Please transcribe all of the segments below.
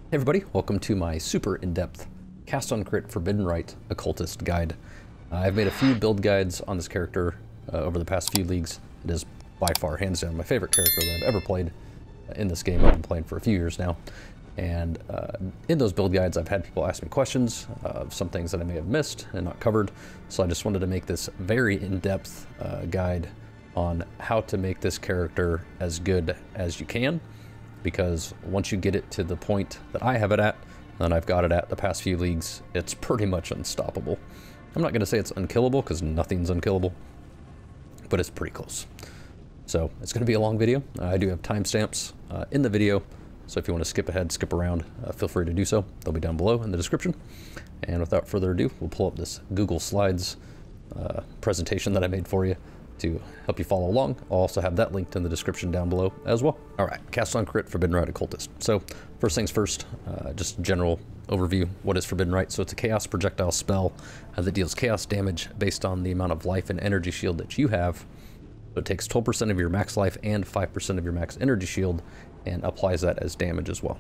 Hey everybody, welcome to my super in-depth Crit Forbidden Rite Occultist guide. I've made a few build guides on this character over the past few leagues. It is by far, hands down, my favorite character that I've ever played in this game. I've been playing for a few years now. And in those build guides, I've had people ask me questions of some things that I may have missed and not covered. So I just wanted to make this very in-depth guide on how to make this character as good as you can. Because once you get it to the point that I have it at, and I've got it at the past few leagues, it's pretty much unstoppable. I'm not going to say it's unkillable, because nothing's unkillable, but it's pretty close. So it's going to be a long video. I do have timestamps in the video, so if you want to skip ahead, skip around, feel free to do so. They'll be down below in the description. And without further ado, we'll pull up this Google Slides presentation that I made for you to help you follow along. I'll also have that linked in the description down below as well. All right, Crit Forbidden Rite Occultist. So first things first, just general overview. What is Forbidden Rite? So it's a chaos projectile spell that deals chaos damage based on the amount of life and energy shield that you have. So it takes 12% of your max life and 5% of your max energy shield and applies that as damage as well.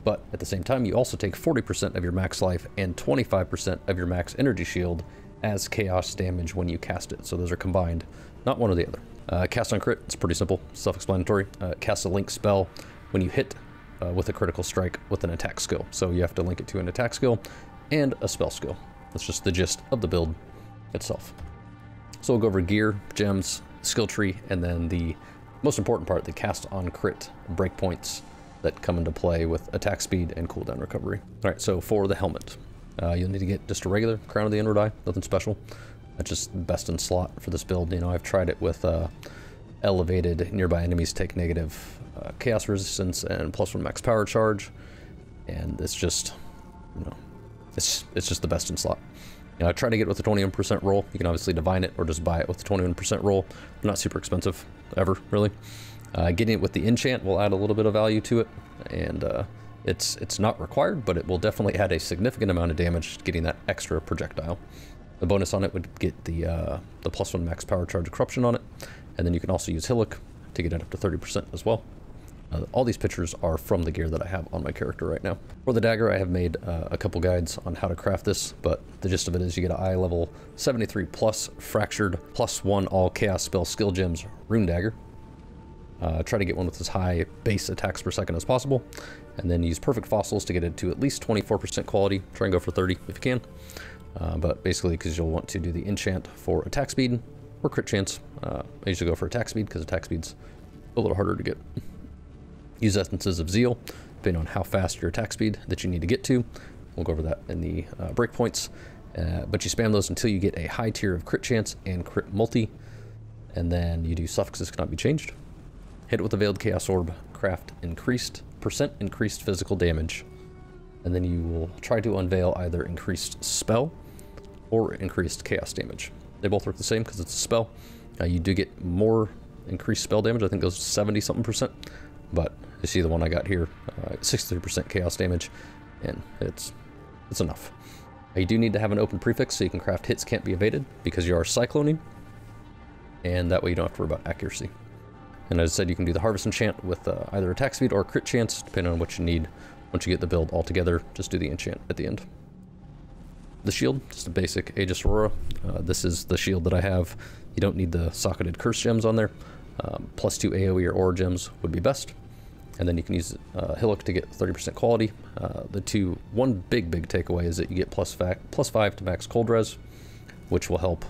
But at the same time, you also take 40% of your max life and 25% of your max energy shield as chaos damage when you cast it. So those are combined, not one or the other. Cast on crit, it's pretty simple, self-explanatory. Cast a link spell when you hit with a critical strike with an attack skill. So you have to link it to an attack skill and a spell skill. That's just the gist of the build itself. So we'll go over gear, gems, skill tree, and then the most important part, the cast on crit breakpoints that come into play with attack speed and cooldown recovery. All right, so for the helmet, you'll need to get just a regular Crown of the Inward Eye, nothing special. That's just best in slot for this build. You know, I've tried it with elevated nearby enemies take negative chaos resistance and +1 max power charge, and it's just, you know, it's just the best in slot. You know, I try to get it with a 21% roll. You can obviously divine it or just buy it with a 21% roll. They're not super expensive ever, really. Getting it with the enchant will add a little bit of value to it, and it's not required, but it will definitely add a significant amount of damage getting that extra projectile. The bonus on it would get the +1 max power charge corruption on it, and then you can also use Hillock to get it up to 30% as well. All these pictures are from the gear that I have on my character right now. For the dagger, I have made a couple guides on how to craft this, but the gist of it is you get an eye level 73 plus fractured +1 all chaos spell skill gems rune dagger. Try to get one with as high base attacks per second as possible, and then use perfect fossils to get it to at least 24% quality. Try and go for 30 if you can, but basically because you'll want to do the enchant for attack speed or crit chance. I usually go for attack speed because attack speed's a little harder to get. Use Essences of Zeal, depending on how fast your attack speed that you need to get to. We'll go over that in the breakpoints, but you spam those until you get a high tier of crit chance and crit multi, and then you do suffixes cannot be changed. Hit it with a Veiled Chaos Orb, craft increased physical damage, and then you will try to unveil either increased spell or increased chaos damage. They both work the same because it's a spell. You do get more increased spell damage, I think it goes 70-something%, but you see the one I got here, 63% chaos damage, and it's enough. You do need to have an open prefix so you can craft hits can't be evaded because you are cycloning, and that way you don't have to worry about accuracy. And as I said, you can do the Harvest Enchant with either attack speed or crit chance, depending on what you need. Once you get the build all together, just do the enchant at the end. The shield, just a basic Aegis Aurora. This is the shield that I have. You don't need the socketed curse gems on there. +2 AoE or aura gems would be best. And then you can use Hillock to get 30% quality. One big takeaway is that you get +5 to max cold res, which will help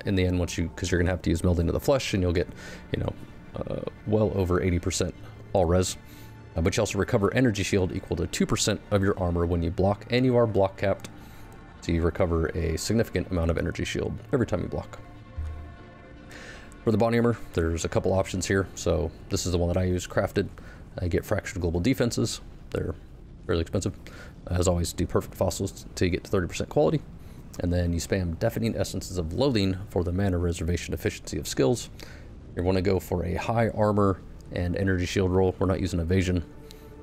in the end because you're gonna have to use Meld into the Flesh, and you'll get, you know, well over 80% all res. But you also recover energy shield equal to 2% of your armor when you block, and you are block capped, so you recover a significant amount of energy shield every time you block. For the body armor, there's a couple options here. So this is the one that I use, crafted. I get fractured global defenses. They're fairly expensive. As always, do perfect fossils till you get to 30% quality. And then you spam deafening essences of loathing for the mana reservation efficiency of skills. You want to go for a high armor and energy shield roll. We're not using evasion.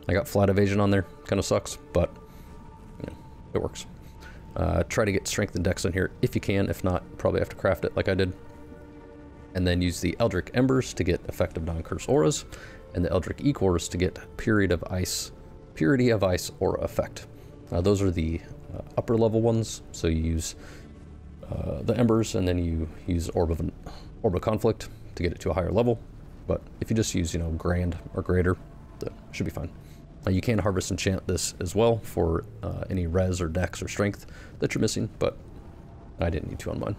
I got flat evasion on there. Kind of sucks, but you know, it works. Try to get strength and dex in here if you can. If not, probably have to craft it like I did. And then use the Eldritch Embers to get effective non-curse auras, and the Eldritch Ecors to get period of ice, Purity of Ice Aura effect. Those are the upper level ones, so you use the Embers, and then you use Orb of Conflict to get it to a higher level. But if you just use, you know, Grand or greater, that should be fine. You can harvest enchant this as well for any res or dex or strength that you're missing, but I didn't need to on mine.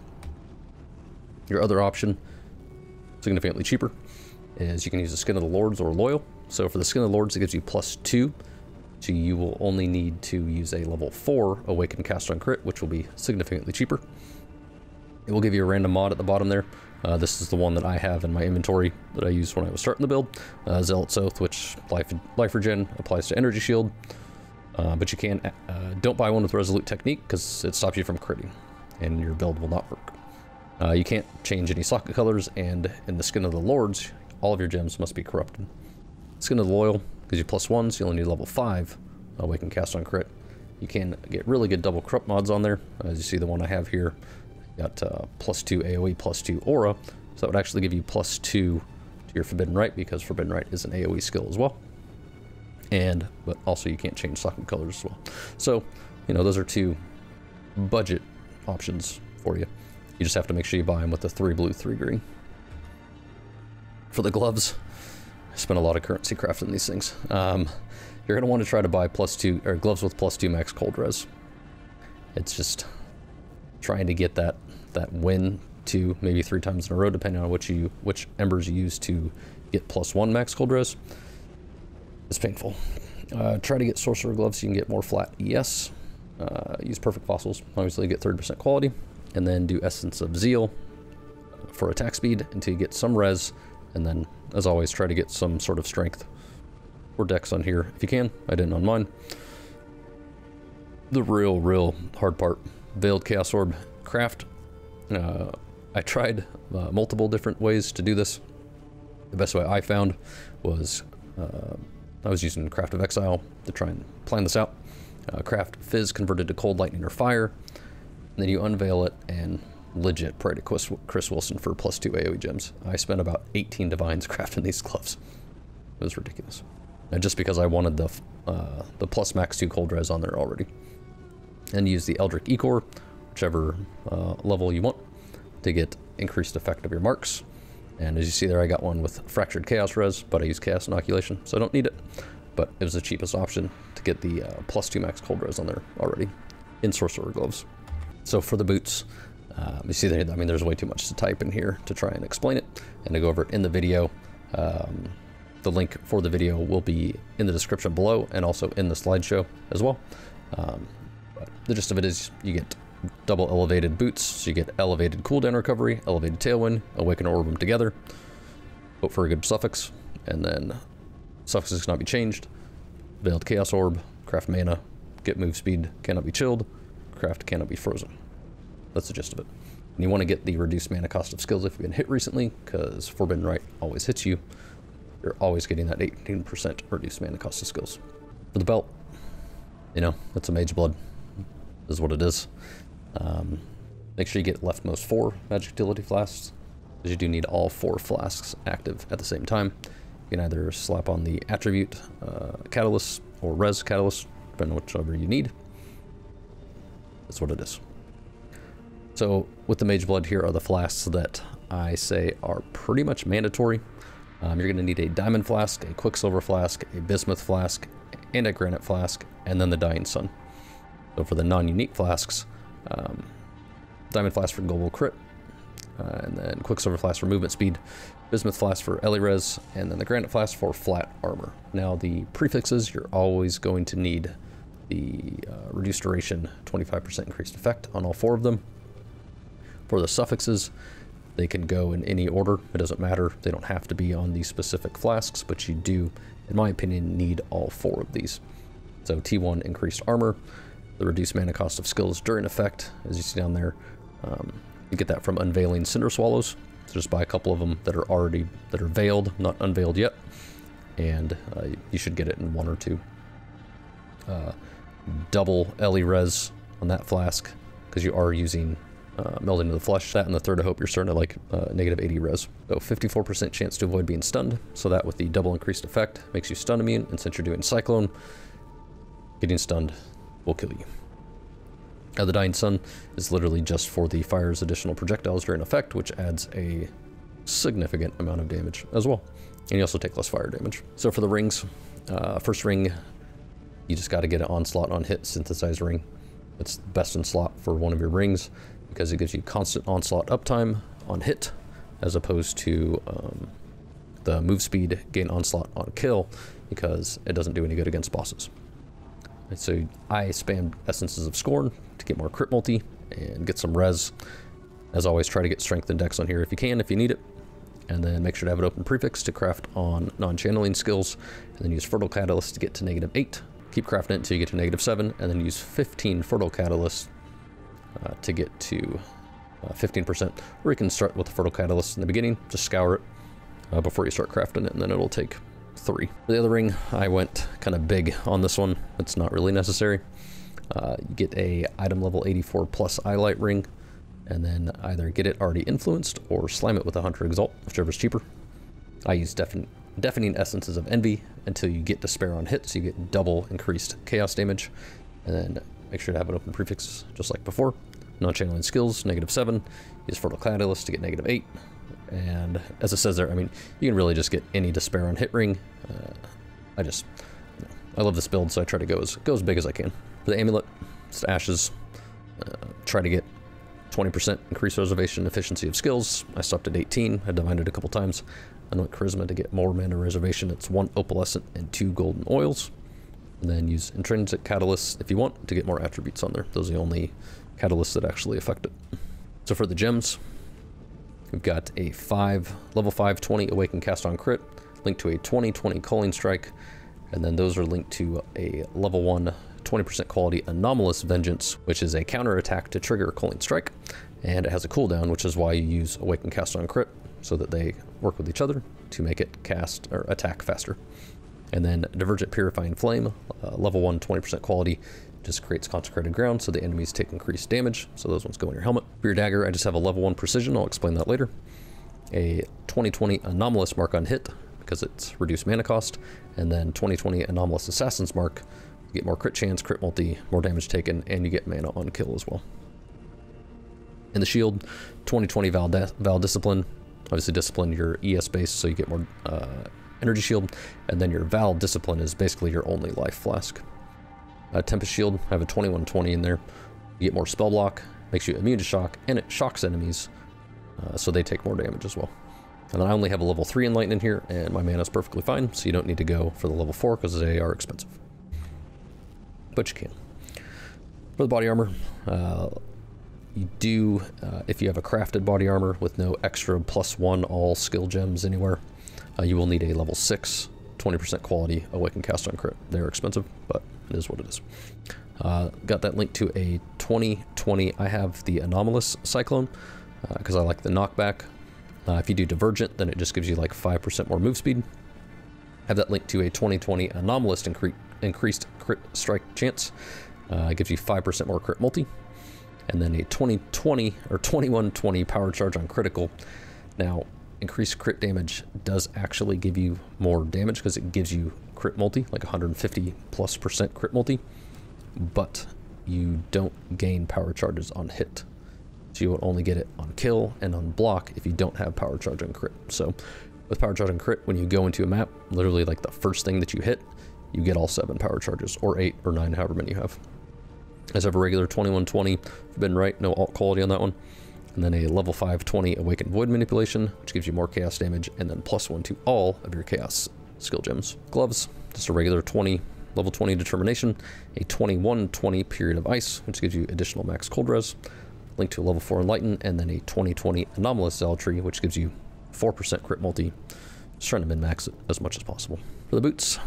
Your other option, significantly cheaper, is you can use the Skin of the Lords or Loyal. So for the Skin of the Lords, it gives you +2, so you will only need to use a level 4 Awakened Castoncrit, which will be significantly cheaper. It will give you a random mod at the bottom there. This is the one that I have in my inventory that I used when I was starting the build. Zealot's Oath, which life regen applies to Energy Shield. But you can, don't buy one with Resolute Technique because it stops you from critting and your build will not work. You can't change any socket colors, and in the Skin of the Lords, all of your gems must be corrupted. Skin of the Loyal gives you +1, so you only need level 5 Awakened Castoncrit. You can get really good double corrupt mods on there. As you see, the one I have here, got +2 AoE, +2 Aura, so that would actually give you +2 to your Forbidden Rite, because Forbidden Rite is an AoE skill as well. But also you can't change socket colors as well. So, you know, those are 2 budget options for you. You just have to make sure you buy them with the 3 blue, 3 green. For the gloves, I spent a lot of currency crafting these things. You're going to want to try to buy +2, or gloves with +2 max cold res. It's just trying to get that win 2, maybe 3 times in a row, depending on which embers you use to get +1 max cold res. It's painful. Try to get Sorcerer Gloves so you can get more flat ES. Use Perfect Fossils, obviously get 30% quality. And then do Essence of Zeal for attack speed until you get some res. And then, as always, try to get some sort of strength or dex on here if you can. I didn't on mine. The real hard part, Veiled Chaos Orb craft. I tried multiple different ways to do this. The best way I found was I was using Craft of Exile to try and plan this out. Craft Fizz converted to Cold, Lightning, or Fire. And then you unveil it and legit pray to Chris Wilson for +2 AoE gems. I spent about 18 divines crafting these gloves. It was ridiculous. And just because I wanted the plus max 2 cold res on there already. And use the Eldritch Ecor, whichever level you want, to get increased effect of your marks. And as you see there, I got one with Fractured Chaos res, but I use Chaos Inoculation, so I don't need it. But it was the cheapest option to get the +2 max cold res on there already in Sorcerer Gloves. So for the boots, you see there, I mean, there's way too much to type in here to try and explain it and to go over it in the video. The link for the video will be in the description below and also in the slideshow as well. But the gist of it is you get double elevated boots, so you get elevated cooldown recovery, elevated tailwind, awaken orb them together, hope for a good suffix, and then suffixes cannot be changed, veiled chaos orb, craft mana, get move speed, cannot be chilled, craft cannot be frozen. That's the gist of it. And you want to get the reduced mana cost of skills if you've been hit recently, because Forbidden Rite always hits you. You're always getting that 18% reduced mana cost of skills. For the belt, you know, that's a Mageblood, is what it is. Make sure you get leftmost 4 magic utility flasks, because you do need all 4 flasks active at the same time. You can either slap on the attribute catalyst or res catalyst, depending on whichever you need. That's what it is. So with the Mageblood, here are the flasks that I say are pretty much mandatory. You're going to need a diamond flask, a quicksilver flask, a bismuth flask, and a granite flask, and then the Dying Sun. So for the non-unique flasks, diamond flask for global crit, and then quicksilver flask for movement speed, bismuth flask for Ellie res, and then the granite flask for flat armor. Now the prefixes, you're always going to need the reduced duration, 25% increased effect on all 4 of them. For the suffixes, they can go in any order. It doesn't matter. They don't have to be on these specific flasks, but you do, in my opinion, need all 4 of these. So T1, increased armor, the reduced mana cost of skills during effect, as you see down there. You get that from unveiling Cinder Swallows. So just buy a couple of them that are veiled, not unveiled yet, and you should get it in 1 or 2. Double Ellie res on that flask, because you are using Meld into the Flesh. That and the Third of Hope, you're starting to like -80 res. So 54% chance to avoid being stunned. So that with the double increased effect makes you stun immune. And since you're doing Cyclone, getting stunned will kill you. The Dying Sun is literally just for the fire's additional projectiles during effect, which adds a significant amount of damage as well. And you also take less fire damage. So for the rings, first ring, you just got to get an onslaught on hit synthesized ring. It's best in slot for one of your rings because it gives you constant onslaught uptime on hit, as opposed to the move speed gain onslaught on kill, because it doesn't do any good against bosses. And so I spam Essences of Scorn to get more crit multi and get some res. As always, try to get strength and dex on here if you can, if you need it. And then make sure to have an open prefix to craft on non-channeling skills, and then use Fertile Catalyst to get to -8. Keep crafting it until you get to -7, and then use 15 Fertile Catalyst to get to 15%. Or you can start with the Fertile Catalyst in the beginning, just scour it before you start crafting it, and then it'll take 3. For the other ring, I went kind of big on this one. It's not really necessary. You get a item level 84 plus Eyelight ring, and then either get it already influenced or slam it with a Hunter Exalt, whichever's cheaper. I use Deafening Essences of Envy until you get Despair on hit, so you get double increased chaos damage. And then make sure to have an open prefix just like before. Non-channeling skills, -7. Use Fertile Catalyst to get -8. And as it says there, I mean, you can really just get any Despair on hit ring. I love this build, so I try to go as big as I can. For the Amulet, it's Ashes. Try to get 20% increased reservation efficiency of skills. I stopped at 18. I divined it a couple times. I went Charisma to get more mana reservation. It's 1 Opalescent and 2 Golden Oils. And then use Intrinsic Catalysts if you want to get more attributes on there. Those are the only catalysts that actually affect it. So for the gems, we've got a level 5 20 Awaken Castoncrit, linked to a 20/20 Culling Strike, and then those are linked to a level 1 20% quality Anomalous Vengeance, which is a counter attack to trigger Culling Strike, and it has a cooldown, which is why you use Awaken Castoncrit, so that they work with each other to make it cast or attack faster. And then Divergent Purifying Flame, level 1 20% quality, just creates consecrated ground, so the enemies take increased damage, so those ones go in your helmet. For your dagger, I just have a level 1 precision, I'll explain that later. A 20/20 Anomalous mark on hit, because it's reduced mana cost, and then 20/20 Anomalous Assassin's mark, you get more crit chance, crit multi, more damage taken, and you get mana on kill as well. In the shield, 20/20 Val Discipline, obviously Discipline your ES base, so you get more energy shield, and then your Val Discipline is basically your only life flask. Tempest Shield, I have a 21/20 in there. You get more spell block, makes you immune to shock, and it shocks enemies, so they take more damage as well. And then I only have a level 3 Enlighten in here, and my mana is perfectly fine, so you don't need to go for the level 4 because they are expensive. But you can. For the body armor, you do, if you have a crafted body armor with no extra +1 all skill gems anywhere, you will need a level 6 20% quality Awaken Castoncrit. They're expensive, but it is what it is. Got that linked to a 20/20. I have the Anomalous Cyclone because I like the knockback. If you do Divergent, then it just gives you like 5% more move speed. Have that linked to a 20/20 Anomalous increased crit strike chance. It gives you 5% more crit multi. And then a 20/20 or 21/20 power charge on critical. Now, increased crit damage does actually give you more damage because it gives you crit multi, like 150+% crit multi, but you don't gain power charges on hit. So you will only get it on kill and on block if you don't have power charge on crit. So with power charge on crit, when you go into a map, literally like the first thing that you hit, you get all 7 power charges, or 8 or 9, however many you have. I just have a regular 21/20 Forbidden Rite, no alt quality on that one. And then a level 5 20 Awakened Void Manipulation, which gives you more chaos damage, and then +1 to all of your chaos skill gems. Gloves, just a regular 20, level 20 Determination, a 21/20 Period of Ice, which gives you additional max cold res, linked to a level 4 Enlighten, and then a 20/20 Anomalous Zealotry, which gives you 4% crit multi. Just trying to min-max it as much as possible. For the boots,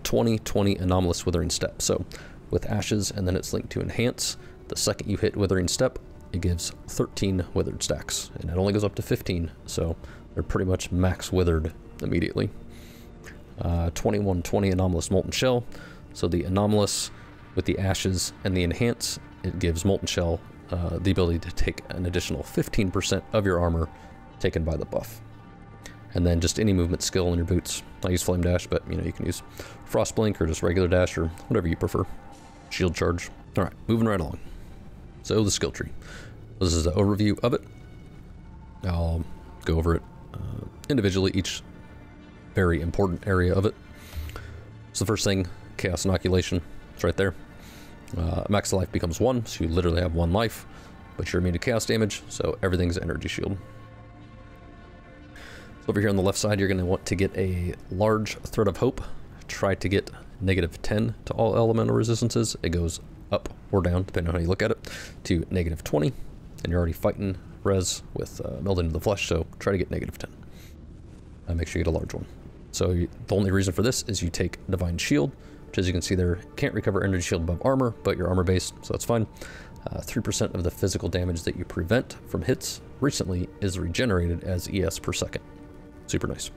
20/20 Anomalous Withering Step. So with Ashes, and then it's linked to Enhance, the second you hit Withering Step, it gives 13 withered stacks, and it only goes up to 15, so they're pretty much max withered immediately. 21/20 Anomalous Molten Shell, so the Anomalous with the Ashes and the Enhance, it gives Molten Shell the ability to take an additional 15% of your armor taken by the buff. And then just any movement skill in your boots. I use Flame Dash, but you know, you can use Frost Blink or just regular dash or whatever you prefer. shield charge. All right, moving right along. So the skill tree. This is the overview of it. I'll go over it individually, each very important area of it. So the first thing, Chaos Inoculation. It's right there. Max life becomes 1, so you literally have 1 life, but you're immune to chaos damage, so everything's energy shield. So over here on the left side, you're going to want to get a large Thread of Hope. Try to get -10 to all elemental resistances. It goes up or down, depending on how you look at it, to -20, and you're already fighting res with Meld into the Flesh, so try to get -10. Make sure you get a large one. So the only reason for this is you take Divine Shield, which, as you can see there, can't recover energy shield above armor, but you're armor based, so that's fine. 3% of the physical damage that you prevent from hits recently is regenerated as ES per second. Super nice.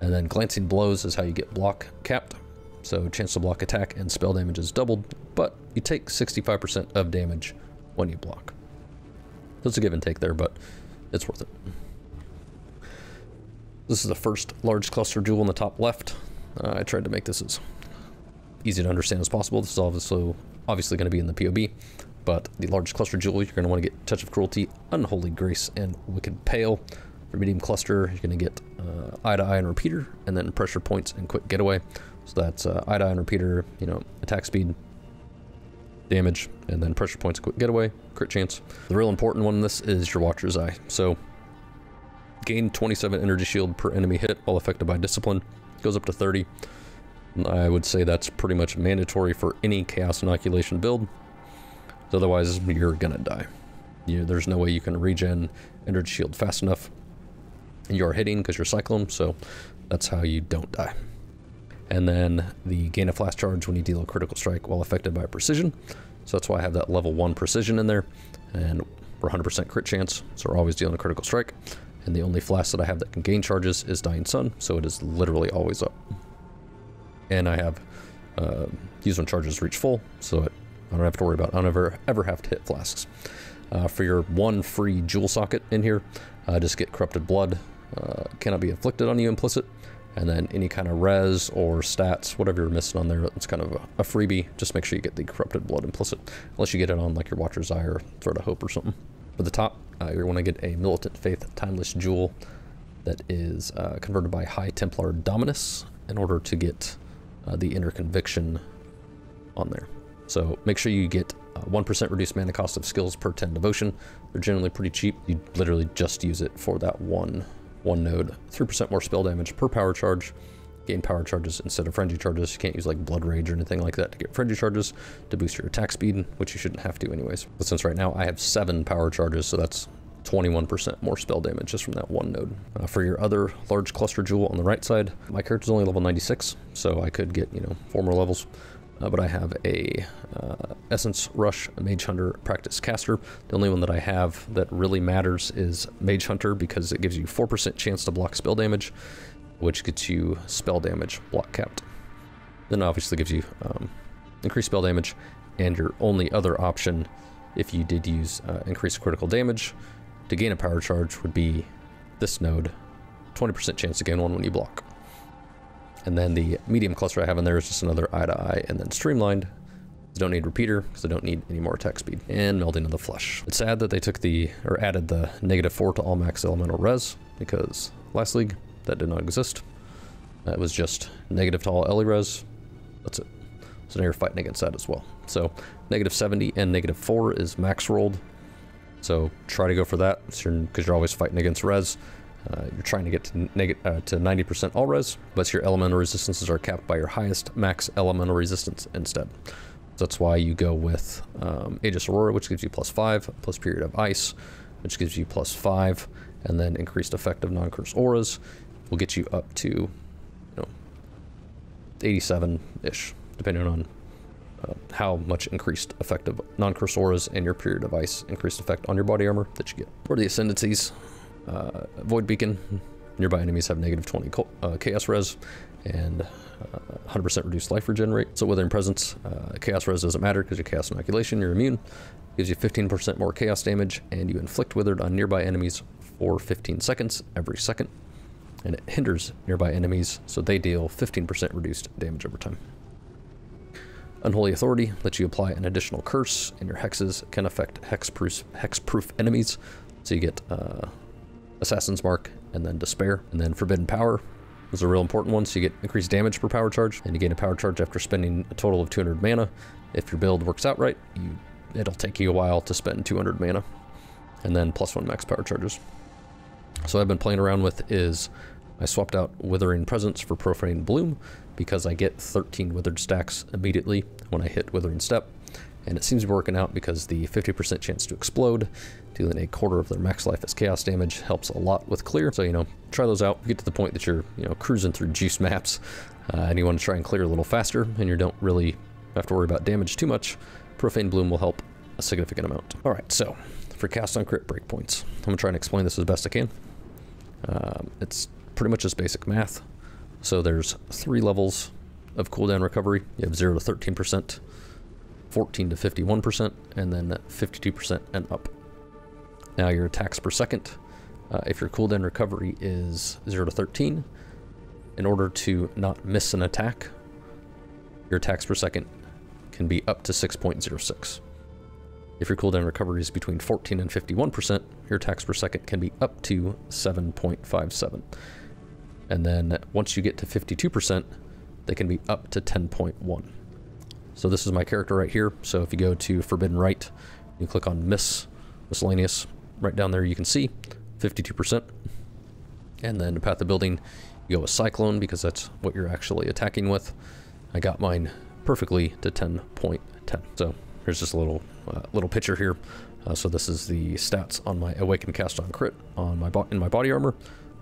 And then Glancing Blows is how you get block capped. So chance to block attack and spell damage is doubled, but you take 65% of damage when you block. So it's a give and take there, but it's worth it. This is the first large cluster jewel in the top left. I tried to make this as easy to understand as possible. This is obviously going to be in the POB, but the large cluster jewel, you're going to want to get Touch of Cruelty, Unholy Grace, and Wicked Pale. For medium cluster, you're going to get Eye to Eye and Repeater, and then Pressure Points and Quick Getaway. So that's Eye to Eye and Repeater, you know, attack speed, damage, and then Pressure Points, Quick Getaway, crit chance. The real important one in this is your Watcher's Eye. So gain 27 energy shield per enemy hit while affected by Discipline. Goes up to 30. I would say that's pretty much mandatory for any Chaos Inoculation build. Otherwise, you're gonna die. There's no way you can regen energy shield fast enough. You're hitting because you're Cyclone, so that's how you don't die. And then the gain a flask charge when you deal a critical strike while affected by precision. So that's why I have that level 1 precision in there. And we're 100% crit chance, so we're always dealing a critical strike. And the only flask that I have that can gain charges is Dying Sun, so it is literally always up. And I have use when charges reach full, so I don't have to worry about it. I don't ever have to hit flasks. For your 1 free jewel socket in here, just get Corrupted Blood. Cannot be inflicted on you implicit, and then any kind of res or stats, whatever you're missing on there, it's kind of a freebie. Just make sure you get the Corrupted Blood implicit, unless you get it on like your Watcher's Eye or Thread of Hope or something. For the top, you're going to get a Militant Faith Timeless Jewel that is converted by High Templar Dominus in order to get the Inner Conviction on there. So make sure you get 1% reduced mana cost of skills per 10 devotion. They're generally pretty cheap. You literally just use it for that one node. 3% more spell damage per power charge. Gain power charges instead of frenzy charges. You can't use like Blood Rage or anything like that to get frenzy charges to boost your attack speed, which you shouldn't have to anyways. But since right now I have 7 power charges, so that's 21% more spell damage just from that one node. For your other large cluster jewel on the right side, my character's only level 96, so I could get, 4 more levels. But I have a Essence Rush, a Mage Hunter, Practice Caster. The only one that I have that really matters is Mage Hunter because it gives you 4% chance to block spell damage, which gets you spell damage block capped. Then obviously gives you increased spell damage, and your only other option, if you did use increased critical damage, to gain a power charge would be this node, 20% chance to gain 1 when you block. And then the medium cluster I have in there is just another Eye to Eye, and then Streamlined. I don't need Repeater because I don't need any more attack speed. And Melding of the Flesh. It's sad that they took added the -4 to all max elemental res, because last league that did not exist. It was just negative to all ele res. That's it. So now you're fighting against that as well. So -70 and -4 is max rolled. So try to go for that because you're always fighting against res. You're trying to get to 90% all res, but your elemental resistances are capped by your highest max elemental resistance instead. So that's why you go with Aegis Aurora, which gives you +5, plus Period of Ice, which gives you +5, and then increased effect of non-curse auras will get you up to 87-ish, depending on how much increased effect of non-curse auras and your Period of Ice increased effect on your body armor that you get. For the Ascendancies, Void Beacon, nearby enemies have -20 chaos res and 100% reduced life regenerate. So within presence, chaos res doesn't matter because you're chaos inoculation, you're immune. Gives you 15% more chaos damage, and you inflict withered on nearby enemies for 15 seconds every second. And it hinders nearby enemies, so they deal 15% reduced damage over time. Unholy Authority lets you apply an additional curse, and your hexes can affect hex-proof enemies. So you get Assassin's Mark and then Despair. And then Forbidden Power is a real important one, so you get increased damage per power charge, and you gain a power charge after spending a total of 200 mana. If your build works out right, it'll take you a while to spend 200 mana. And then +1 max power charges. So what I've been playing around with is I swapped out Withering Presence for Profane Bloom because I get 13 Withered stacks immediately when I hit Withering Step. And it seems to be working out because the 50% chance to explode, dealing a quarter of their max life as chaos damage, helps a lot with clear. So, try those out. Get to the point that you're, cruising through juice maps and you want to try and clear a little faster and you don't really have to worry about damage too much. Profane Bloom will help a significant amount. All right, so for castoncrit breakpoints, I'm gonna try and explain this as best I can. It's pretty much just basic math. So there's 3 levels of cooldown recovery. You have 0 to 13%, 14 to 51%, and then 52% and up. Now your attacks per second, if your cooldown recovery is 0 to 13, in order to not miss an attack, your attacks per second can be up to 6.06. If your cooldown recovery is between 14 and 51%, your attacks per second can be up to 7.57. And then once you get to 52%, they can be up to 10.1. So this is my character right here. So if you go to Forbidden Rite, you click on Miscellaneous, right down there you can see 52%. And then Path of Building, you go with Cyclone because that's what you're actually attacking with. I got mine perfectly to 10.10. So here's just a little picture here. So this is the stats on my Awakened Cast on Crit on in my body armor,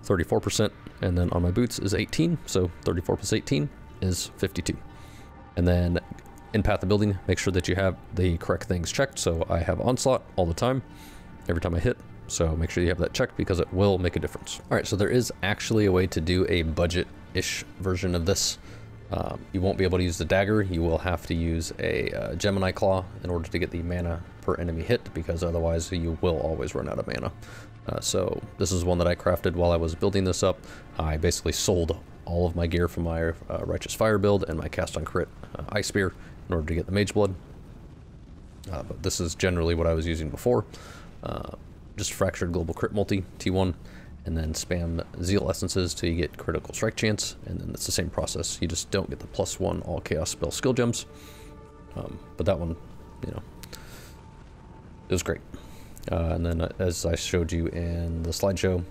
34%, and then on my boots is 18. So 34 plus 18 is 52. And then in Path of Building, make sure that you have the correct things checked. So I have Onslaught all the time, every time I hit. So make sure you have that checked because it will make a difference. All right, so there is actually a way to do a budget-ish version of this. You won't be able to use the Dagger. You will have to use a Gemini Claw in order to get the mana per enemy hit, because otherwise you will always run out of mana. So this is one that I crafted while I was building this up. I basically sold all of my gear from my Righteous Fire build and my Cast on Crit Ice Spear in order to get the Mageblood. But this is generally what I was using before. Just Fractured Global Crit Multi, T1, and then spam Zeal Essences till you get critical strike chance, and then it's the same process. You just don't get the +1 all chaos spell skill gems. But that one, it was great. And then as I showed you in the slideshow,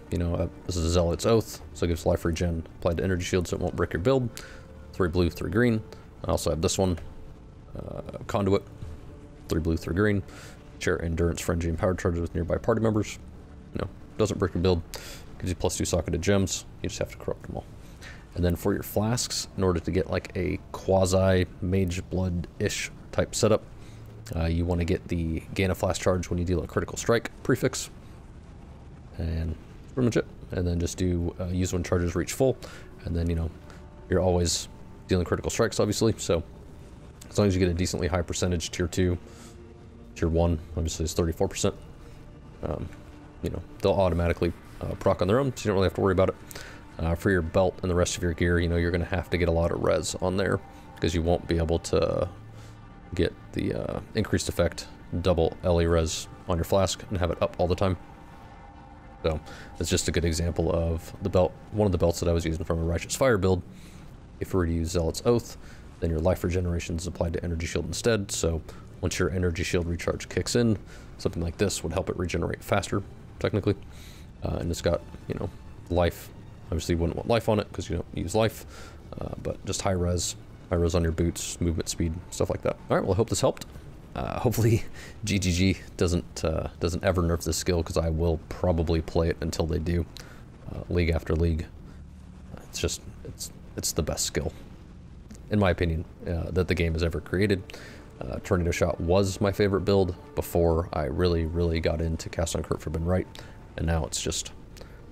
this is a Zealot's Oath, so it gives life regen applied to energy shield so it won't break your build. 3 blue, 3 green. I also have this one, Conduit, 3 blue, 3 green. Share endurance, frenzy, and power charges with nearby party members. Doesn't break your build. Gives you +2 socketed gems. You just have to corrupt them all. And then for your flasks, in order to get like a quasi Mageblood-ish type setup, you want to get the gain a flask charge when you deal a critical strike prefix. And that's pretty much it. And then just do use when charges reach full. And then, you're always dealing critical strikes, obviously. So as long as you get a decently high percentage, tier 2, tier 1, obviously is 34%. They'll automatically proc on their own, so you don't really have to worry about it. For your belt and the rest of your gear, you're going to have to get a lot of res on there because you won't be able to get the increased effect double LE res on your flask and have it up all the time. So it's just a good example of the belt, one of the belts that I was using from a Righteous Fire build. If we were to use Zealot's Oath, then your life regeneration is applied to energy shield instead. So once your energy shield recharge kicks in, something like this would help it regenerate faster, technically. And it's got, life. Obviously you wouldn't want life on it because you don't use life, but just high res on your boots, movement speed, stuff like that. All right, well, I hope this helped. Hopefully GGG doesn't ever nerf this skill, because I will probably play it until they do, league after league. It's the best skill, in my opinion, that the game has ever created. Tornado Shot was my favorite build before I really got into Cast on Crit Forbidden Rite, and now it's just,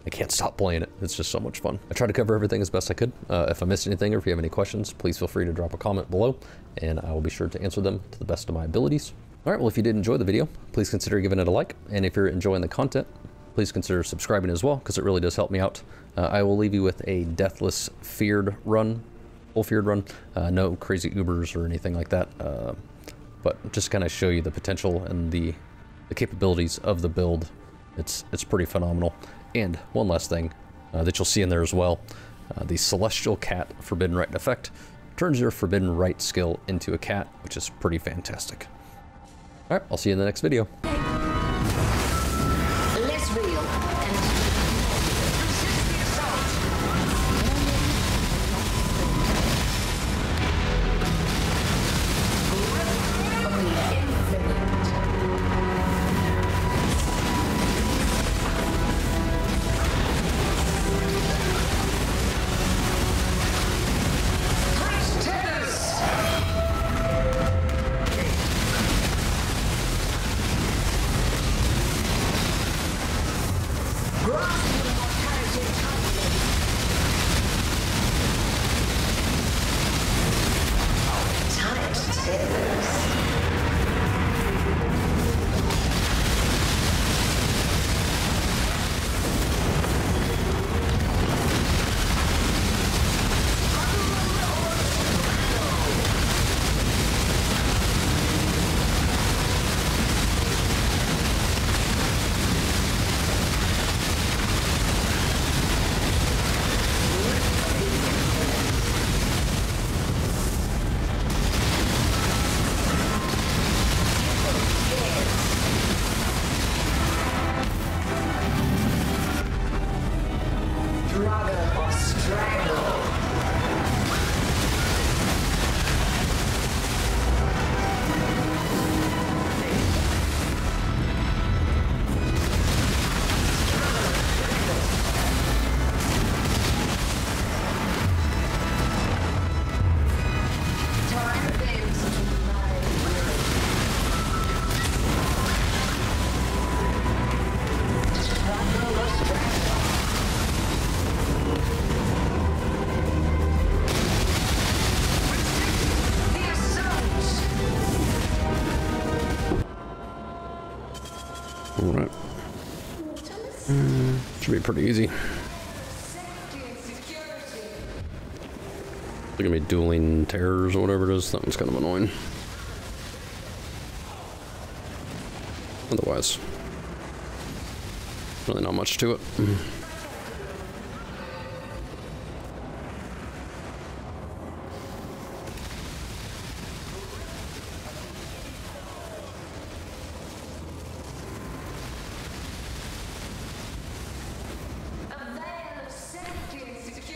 I can't stop playing it. It's just so much fun. I tried to cover everything as best I could. If I missed anything or if you have any questions, please feel free to drop a comment below, and I will be sure to answer them to the best of my abilities. All right, well, if you did enjoy the video, please consider giving it a like, and if you're enjoying the content, please consider subscribing as well, because it really does help me out. I will leave you with a Deathless Feared run full Feared run. No crazy Ubers or anything like that, but just kind of show you the potential and the capabilities of the build. It's pretty phenomenal. And one last thing that you'll see in there as well, the Celestial Cat Forbidden Rite effect turns your Forbidden Rite skill into a cat, which is pretty fantastic. All right, I'll see you in the next video. Less real and resist the assault. Grip of the infinite. Alright. Should be pretty easy. Look at me dueling terrors or whatever it is. That one's kind of annoying. Otherwise, really not much to it.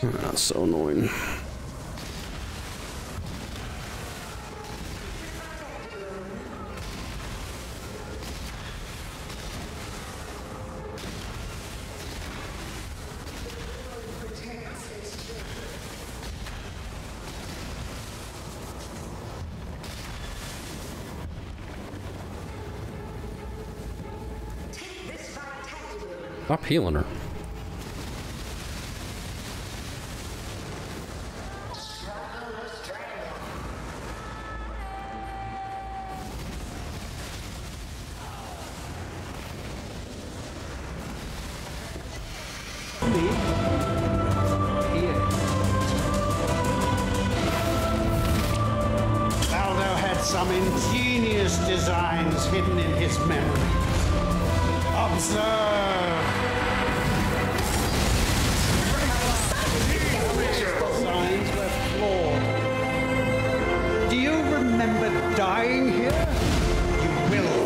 That's so annoying. Stop healing her. Aldo had some ingenious designs hidden in his memory. Observe! Designs were flawed. Do you remember dying here? You will.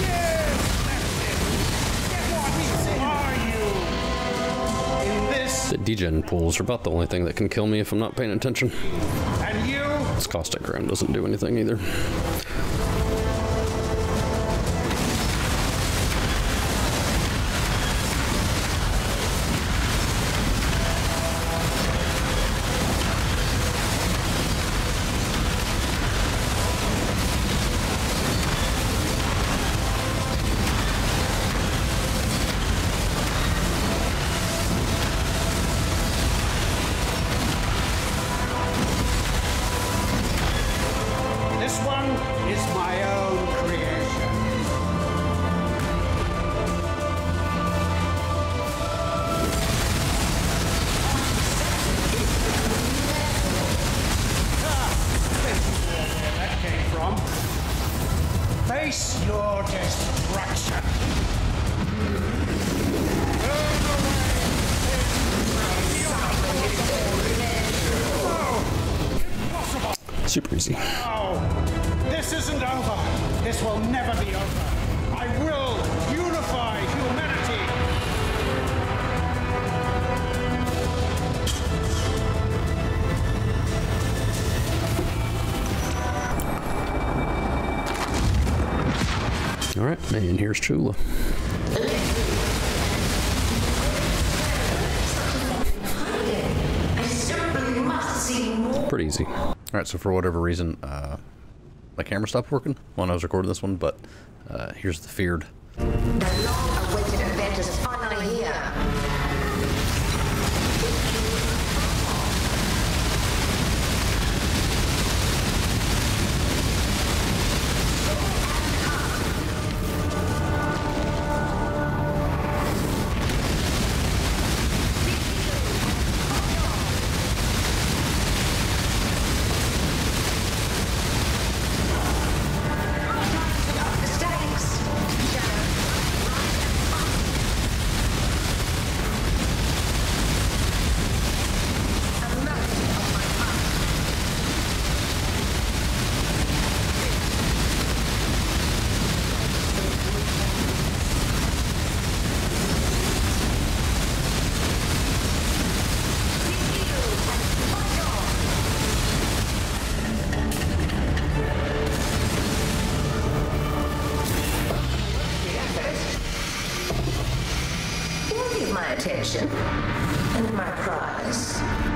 Yes, that's it. What are you? In this... The degen pools are about the only thing that can kill me if I'm not paying attention. And you? This caustic gram doesn't do anything either. This one Super easy. Oh, this isn't over. This will never be over. I will unify humanity. All right, and here's Chula. Pretty easy. All right, so for whatever reason, my camera stopped working when I was recording this one, but here's the Feared. The long-awaited event is finally here. And my prize.